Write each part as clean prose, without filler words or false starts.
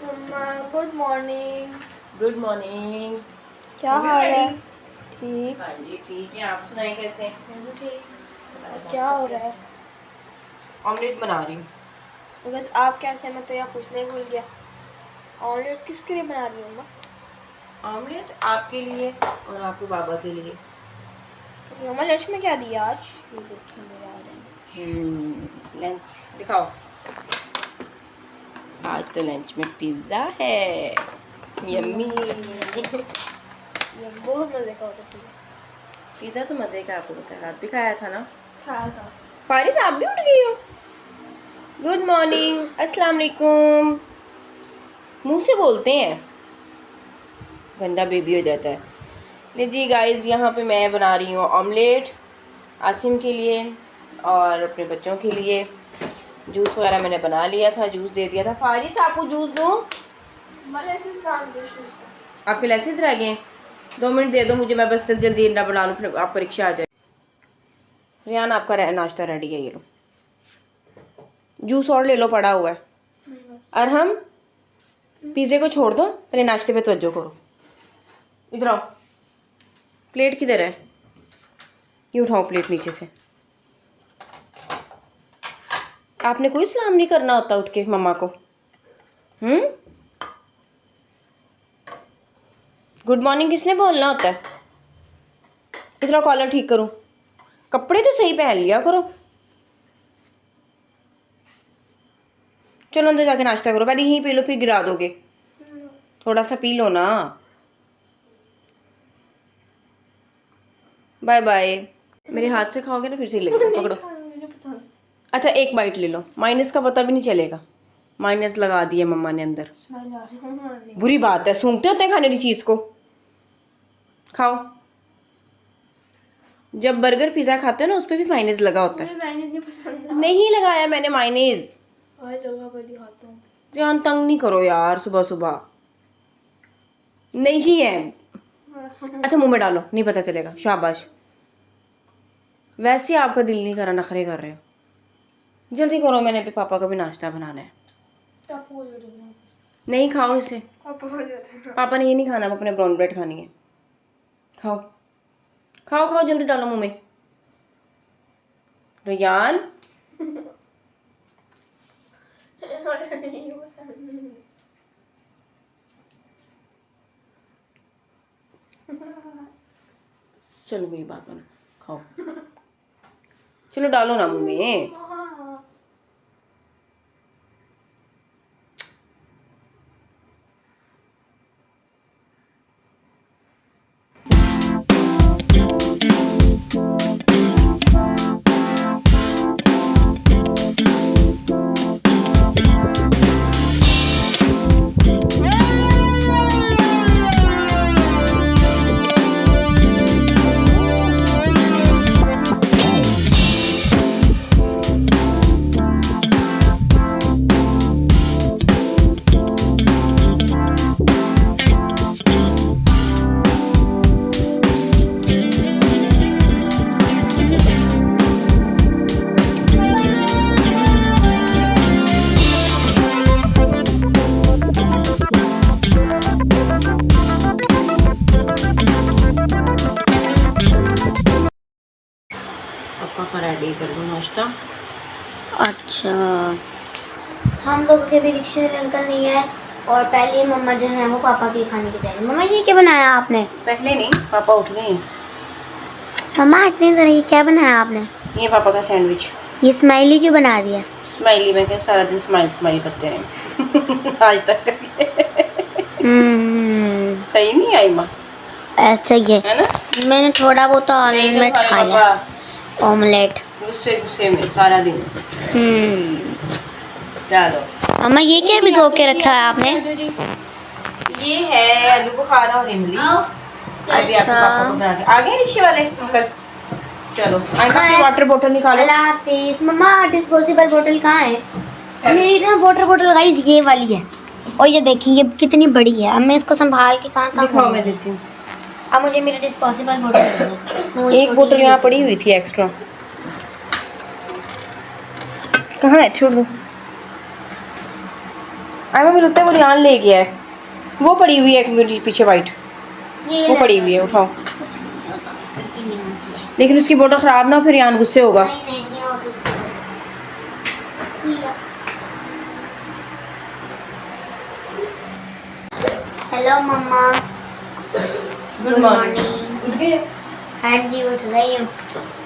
Good morning. Good morning. क्या हाल है? ठीक। हाँ जी ठीक है, आप सुनाएं कैसे? ठीक। क्या हो रहा है? ऑमलेट बना रही हूँ। बस आप कैसे? मैं तो यहाँ पूछना ही भूल गया। ऑमलेट किसके लिए बना रही हूँ मम्मा? ऑमलेट आपके लिए और आपके बाबा के लिए। मम्मा लंच में क्या दिया आज? ये देखिए मेरा लंच दिखाओ। आज तो लंच में पिज्ज़ा है। यम्मी। ये बहुत मजे का होता है। पिज़्ज़ा तो मज़े का, आपको पता है, रात भी खाया था ना। खाया था। फारिस आप भी उठ गई हो? गुड मॉर्निंग, अस्सलाम वालेकुम। मुंह से बोलते हैं, गंदा बेबी हो जाता है। लीजिए गाइस, यहाँ पे मैं बना रही हूँ ऑमलेट आसिम के लिए और अपने बच्चों के लिए। जूस वगैरह मैंने बना लिया था, जूस दे दिया था। फारिस आपको जूस दूँ? आपके लेसेस रह गए? 2 मिनट दे दो मुझे, मैं बस जल्दी अंडा बना लूँ, फिर आप परीक्षा आ जाए। रियान आपका नाश्ता रेडी है, ये लो। जूस और ले लो, पड़ा हुआ है। और हम पिज़्ज़े को छोड़ दो, पहले नाश्ते पे तवज्जो करो। इधर आओ, प्लेट किधर है? ये उठाओ प्लेट नीचे से। आपने कोई सलाम नहीं करना होता उठ के मम्मा को? गुड मॉर्निंग किसने बोलना होता है? इतना कॉलर ठीक करूं, कपड़े तो सही पहन लिया करो। चलो अंदर जाके नाश्ता करो, पहले यहीं पी लो फिर गिरा दोगे। थोड़ा सा पी लो ना। Bye bye. मेरे हाथ से खाओगे ना फिर से लगेगा, पकड़ो। अच्छा एक बाइट ले लो, माइनस का पता भी नहीं चलेगा। माइनस लगा दिया मम्मा ने अंदर। बुरी बात है, सूंघते होते हैं खाने की चीज़ को। खाओ। जब बर्गर पिज़्ज़ा खाते हो ना, उस पर भी माइनस लगा होता है। नहीं लगाया मैंने माइनस। ध्यान तंग नहीं करो यार सुबह सुबह। नहीं है। अच्छा मुंह में डालो, नहीं पता चलेगा। शाबाश। वैसे आपका दिल नहीं कर रहा, नखरे कर रहे हो। जल्दी करो, मैंने भी पापा का भी नाश्ता बनाना है। नहीं खाओ इसे। पापा ने ये नहीं खाना, अपने ब्राउन ब्रेड खानी है। खाओ खाओ खाओ, जल्दी डालो मुंह में। रियान चलो मेरी बात मानो, खाओ। चलो डालो ना मुंह में। पापा का रेडी कर दो नाश्ता। अच्छा, हम लोगों के भी रिक्शे में अंकल नहीं है और पहले मम्मा जो है वो पापा के खाने की तैयारी। मम्मा ये क्या बनाया आपने? पहले नहीं, पापा उठ गए। मम्मा इतनी जरा ये क्या बनाया आपने? ये पापा का सैंडविच। ये स्माइली क्यों बना दिया? स्माइली में क्या, सारा दिन स्माइल स्माइल करते रहे आज तक करके। सही नहीं आई माँ? ऐसा ही है ना? मैंने थोड़ा बहुत ऑमलेट खाया। ऑमलेट गुस्से गुस्से में सारा दिन। चलो मम्मा ये क्या भिगो के रखा है आपने? ये है आलू बुखारा और इमली। अभी आपके पापा को बना के आ गए रिक्शे वाले अंकल। चलो अंकल वाटर बोतल निकालो। अल्लाह हाफिज। मम्मा डिस्पोजेबल बोतल कहाँ है? मेरी ना वाटर बोतल गाइस ये वाली है और ये देखिए ये कितनी बड़ी है। अब मैं इसको संभाल के कहाँ दिखाओ, मैं देती हूँ। अब मुझे मेरी डिस्पोजेबल बोतल एक बोतल यहाँ पड़ी हुई थी एक्स्ट्रा, कहाँ है? छोड़ दो। आयमा मुझे लगता है वो रियान ले गया है, वो पड़ी हुई है एक मेरे पीछे वाइट, वो पड़ी हुई है, उठाओ। कुछ भी नहीं होता, ये नहीं होती है। लेकिन उसकी बोतल ख़राब ना हो, फिर रियान गुस्से होगा। नहीं नहीं होता उसकी। हेलो मम्मा, गुड मॉर्निंग। उठ गए? हाँ जी उठ गई हूँ।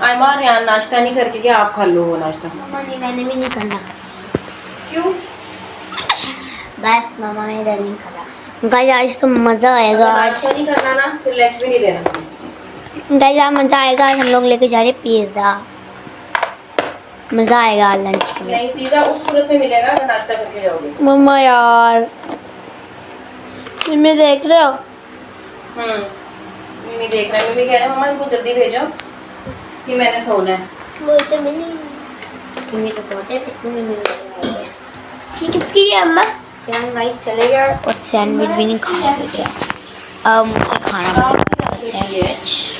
आयमा रियान नाश्ता नहीं करके क्या, आप खा लो वो नाश्ता। मम्मा नहीं, मैंने भी नहीं करना। क्यों? बस मम्मा मैं इधर नहीं कर रहा। गाइस आज तो मज़ा आएगा। अगर आज नाश्ता नहीं करना ना फिर लंच भी नहीं देना। गाइस आज मज़ा आएगा। आज हम लोग लेके जा रहे पिज़्ज़ा। मज़ा आएगा लंच में। नहीं, पिज़्ज़ा उस सूरत में मिलेगा अगर नाश्ता करके जाओगे। मम्मा यार, मम्मी देख रहे हो? मम्मी देख रहा है, मम्मी कह रहा है मम्मा इनको जल्दी भेजो कि मैंने सोना है। वो तो मिली। मम्मी तो सोते हैं कितनी मिल रही है। ये किसकी है अम्मा? यार गाइस चले गया और सैंडविच भी नहीं खा गया। अब मुझे खाना पड़ेगा सैंडविच।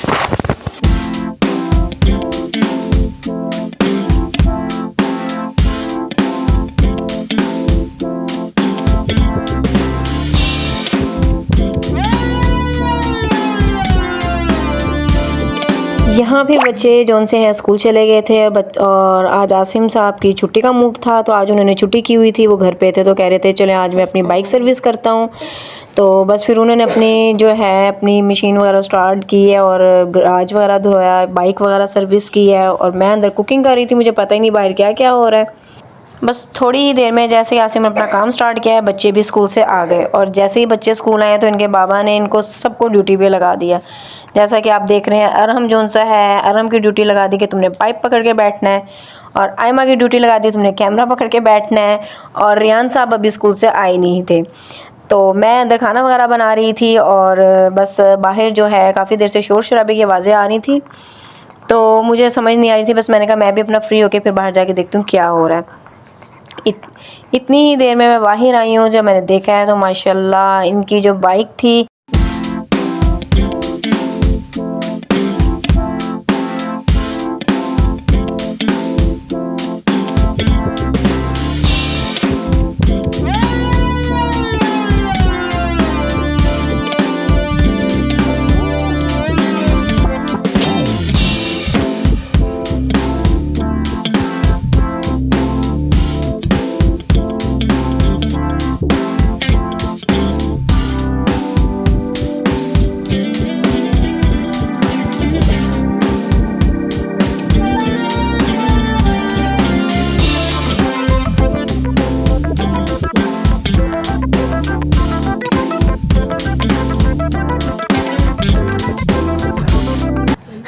यहाँ भी बच्चे जौन से हैं स्कूल चले गए थे और आज आसिम साहब की छुट्टी का मूड था, तो आज उन्होंने छुट्टी की हुई थी, वो घर पे थे तो कह रहे थे चले आज मैं अपनी बाइक सर्विस करता हूँ। तो बस फिर उन्होंने अपनी जो है अपनी मशीन वगैरह स्टार्ट की है और गराज वगैरह धोया, बाइक वगैरह सर्विस की है और मैं अंदर कुकिंग कर रही थी, मुझे पता ही नहीं बाहर क्या क्या हो रहा है। बस थोड़ी ही देर में जैसे ही आसिम अपना काम स्टार्ट किया है, बच्चे भी स्कूल से आ गए और जैसे ही बच्चे स्कूल आए तो इनके बाबा ने इनको सबको ड्यूटी पे लगा दिया। जैसा कि आप देख रहे हैं, अरहम जोन सा है, अरहम की ड्यूटी लगा दी कि तुमने पाइप पकड़ के बैठना है और आयमा की ड्यूटी लगा दी तुमने कैमरा पकड़ के बैठना है। और रियान साहब अभी स्कूल से आए नहीं थे, तो मैं अंदर खाना वगैरह बना रही थी और बस बाहर जो है काफ़ी देर से शोर शराबे की आवाज़ें आ रही थी, तो मुझे समझ नहीं आ रही थी। बस मैंने कहा मैं भी अपना फ्री होकर फिर बाहर जाके देखती हूँ क्या हो रहा है। इतनी ही देर में मैं बाहर आई हूँ, जब मैंने देखा है तो माशाल्लाह इनकी जो बाइक थी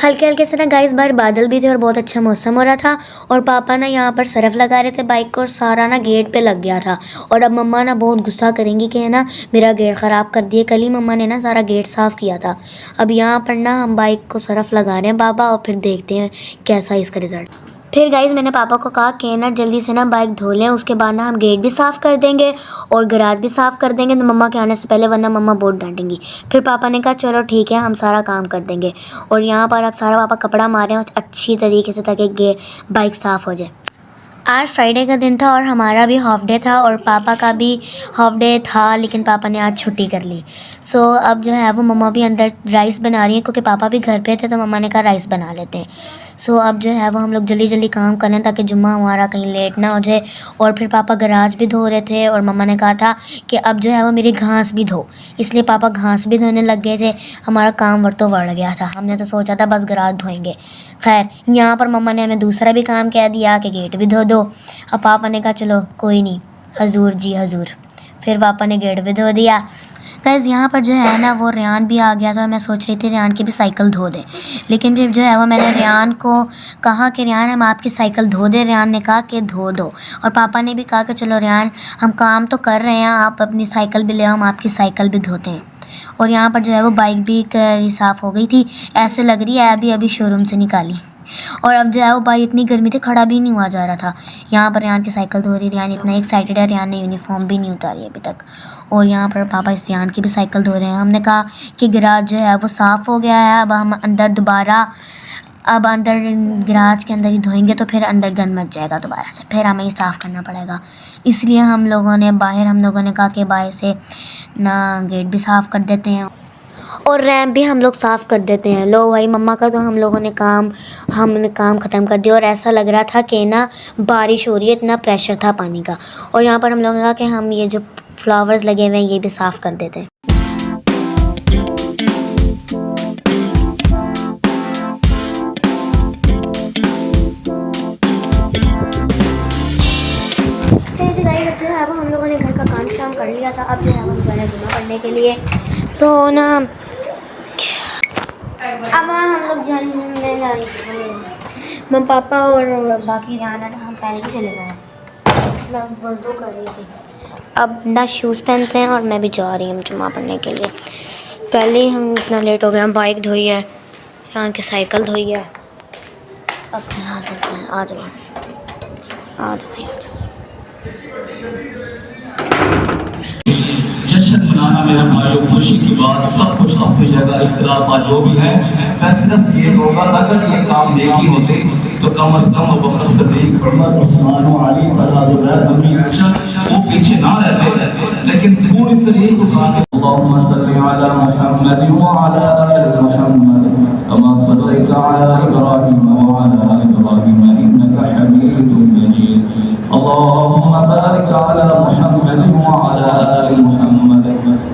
हल्के हल्के से ना गाइस बाहर बादल भी थे और बहुत अच्छा मौसम हो रहा था और पापा ना यहाँ पर सरफ लगा रहे थे बाइक को और सारा ना गेट पे लग गया था। और अब मम्मा ना बहुत गुस्सा करेंगी कि है ना मेरा गेट ख़राब कर दिए। कल ही मम्मा ने ना सारा गेट साफ़ किया था। अब यहाँ पर ना हम बाइक को सरफ लगा रहे हैं बाबा और फिर देखते हैं कैसा इसका रिज़ल्ट। फिर गाइस मैंने पापा को कहा कि ना जल्दी से ना बाइक धो लें, उसके बाद ना हम गेट भी साफ़ कर देंगे और गराज भी साफ़ कर देंगे तो मम्मा के आने से पहले, वरना मम्मा बहुत डांटेंगी। फिर पापा ने कहा चलो ठीक है हम सारा काम कर देंगे। और यहाँ पर अब सारा पापा कपड़ा मारें और अच्छी तरीके से ताकि बाइक साफ़ हो जाए। आज फ्राइडे का दिन था और हमारा भी हाफ डे था और पापा का भी हाफ डे था, लेकिन पापा ने आज छुट्टी कर ली। सो अब जो है वो मम्मा भी अंदर राइस बना रही है क्योंकि पापा भी घर पे थे तो मम्मा ने कहा राइस बना लेते हैं। सो अब जो है वो हम लोग जल्दी जल्दी काम करें ताकि जुम्मा हमारा कहीं लेट ना हो जाए। और फिर पापा गराज भी धो रहे थे और मम्मा ने कहा था कि अब जो है वो मेरी घास भी धो, इसलिए पापा घास भी धोने लग गए थे। हमारा काम तो बढ़ गया था, हमने तो सोचा था बस गराज धोएंगे। खैर यहाँ पर मम्मा ने हमें दूसरा भी काम कह दिया कि गेट भी धो दो। अब पापा ने कहा चलो कोई नहीं, हजूर जी हजूर। फिर पापा ने गेट भी धो दिया। गाइस यहाँ पर जो है ना वो रियान भी आ गया था। मैं सोच रही थी रियान की भी साइकिल धो दे, लेकिन फिर जो है वो मैंने रियान को कहा कि रियान हम आपकी साइकिल धो दे। रियान ने कहा कि धो दो और पापा ने भी कहा कि चलो रियान हम काम तो कर रहे हैं, आप अपनी साइकिल भी ले आओ, हम आपकी साइकिल भी धोते हैं। और यहाँ पर जो है वो बाइक भी साफ़ हो गई थी, ऐसे लग रही है अभी शोरूम से निकाली। और अब जो है वो बाइक इतनी गर्मी थी खड़ा भी नहीं हुआ जा रहा था। यहाँ पर रियान की साइकिल धो रही, रियान इतना एक्साइटेड है, रियान ने यूनिफॉर्म भी नहीं उतारी अभी तक। और यहाँ पर पापा इस रियान की भी साइकिल धो रहे हैं। हमने कहा कि गैराज जो है वो साफ़ हो गया है, अब हम अंदर दोबारा अब अंदर गैराज के अंदर ही धोएंगे तो फिर अंदर गंद मच जाएगा दोबारा से, फिर हमें ही साफ़ करना पड़ेगा। इसलिए हम लोगों ने कहा कि बाहर से ना गेट भी साफ़ कर देते हैं और रैम्प भी हम लोग साफ़ कर देते हैं। लो भाई मम्मा का तो हमने काम ख़त्म कर दिया और ऐसा लग रहा था कि ना बारिश हो रही है, इतना प्रेशर था पानी का। और यहाँ पर हम लोगों ने कहा कि हम ये जो फ्लावर्स लगे हुए हैं ये भी साफ़ कर देते हैं। चलिए गाइस, अब जो है वो हम लोगों ने घर का काम शाम कर लिया था। अब जो है हम जा रहे हैं जुम्मा पढ़ने के लिए। सो ना अब हम लोग जाने जा रही थी, मम्मी पापा और बाकी जाना था, हम पहले ही चले गए। मैं वज़ू कर रही थी, अब ना शूज़ पहनते हैं और मैं भी जा रही हूँ जुम्मा पढ़ने के लिए। पहले ही हम इतना लेट हो गए, हम बाइक धोई है, यहाँ की साइकिल धोई है। अब आ जाओ आ जाओ भाई। जश्न मनाना मेरे भाइयों, खुशी की बात, सब कुछ अपनी जगह, इख्तिलाफ जो भी है, मैं सिर्फ ये होगा अगर ये काम नेकी होते तो कम अज कम अबू बकर सिद्दीक, उमर, उस्मान और अली वो पीछे ना रहते, लेकिन पूरी तरीके उठा के अल्लाहुम्मा सल्ली अला मुहम्मद व अला आलि मुहम्मद कमा सल्लैता अला इब्राहीम व अला आलि इब्राहीम इन्नका हमीदुम मजीद। अल्लाहुम्मा बारिक अला मुहम्मद व अला आलि मुहम्मद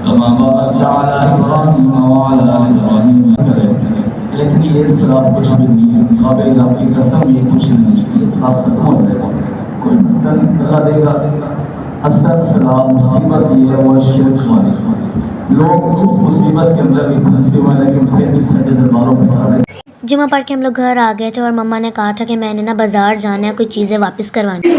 कमा बारकता अला इब्राहीम व अला आलि इब्राहीम। लेकिन ये सिर्फ कुछ भी नहीं है, काबे की कसम ये कुछ नहीं है, ये सिर्फ खत्म हो जाएगा, कोई मसला नहीं करा देगा। असल सलाम मुसीबत ये है वो शिरक वाली, लोग इस मुसीबत के अंदर भी फंसे हुए हैं, लेकिन फिर भी सच्चे दरबारों पर खड़े। जुम्मा पढ़ के हम लोग घर आ गए थे और मम्मा ने कहा था कि मैंने ना बाज़ार जाना है, कुछ चीज़ें वापस करवानी।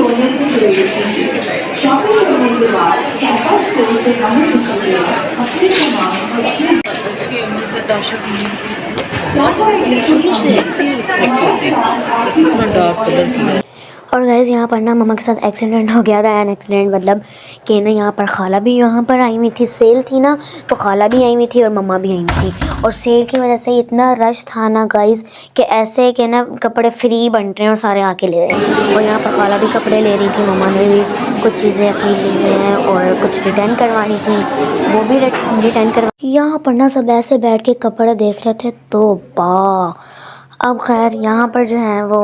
और गाइस यहाँ पर ना मम्मा के साथ एक्सीडेंट हो गया था। एन एक्सीडेंट मतलब कि ना यहाँ पर खाला भी यहाँ पर आई हुई थी, सेल थी ना तो खाला भी आई हुई थी और मम्मा भी आई हुई थी। और सेल की वजह से इतना रश था ना गाइस कि ऐसे कि ना कपड़े फ्री बन रहे हैं और सारे आके ले रहे हैं। और यहाँ पर खाला भी कपड़े ले रही थी, मम्मा ने भी कुछ चीज़ें अपनी ली हैं और कुछ रिटर्न करवानी थी, वो भी रिटर्न करवा। यहाँ पर ना सब ऐसे बैठ के कपड़े देख रहे थे तो अब खैर यहाँ पर जो है वो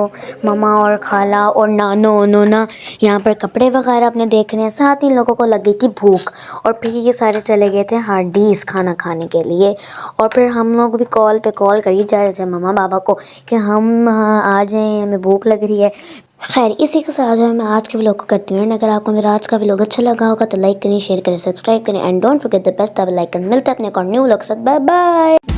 मम्मा और खाला और नानो नोना यहाँ पर कपड़े वगैरह अपने देख रहे हैं। साथ ही लोगों को लग गई थी भूख और फिर ये सारे चले गए थे हार्डीज़ खाना खाने के लिए। और फिर हम लोग भी कॉल पे कॉल करी जा रहे थे मम्मा बाबा को कि हम आ जाएँ, हमें भूख लग रही है। खैर इसी के साथ जो मैं आज के व्लॉग को करती हूँ। अगर आपको मेरा आज का व्लॉग अच्छा लगा होगा तो लाइक करें, शेयर करें, सब्सक्राइब करें and don't forget the best bell icon. मिलते हैं अपने न्यू व्लॉग के साथ। Bye bye.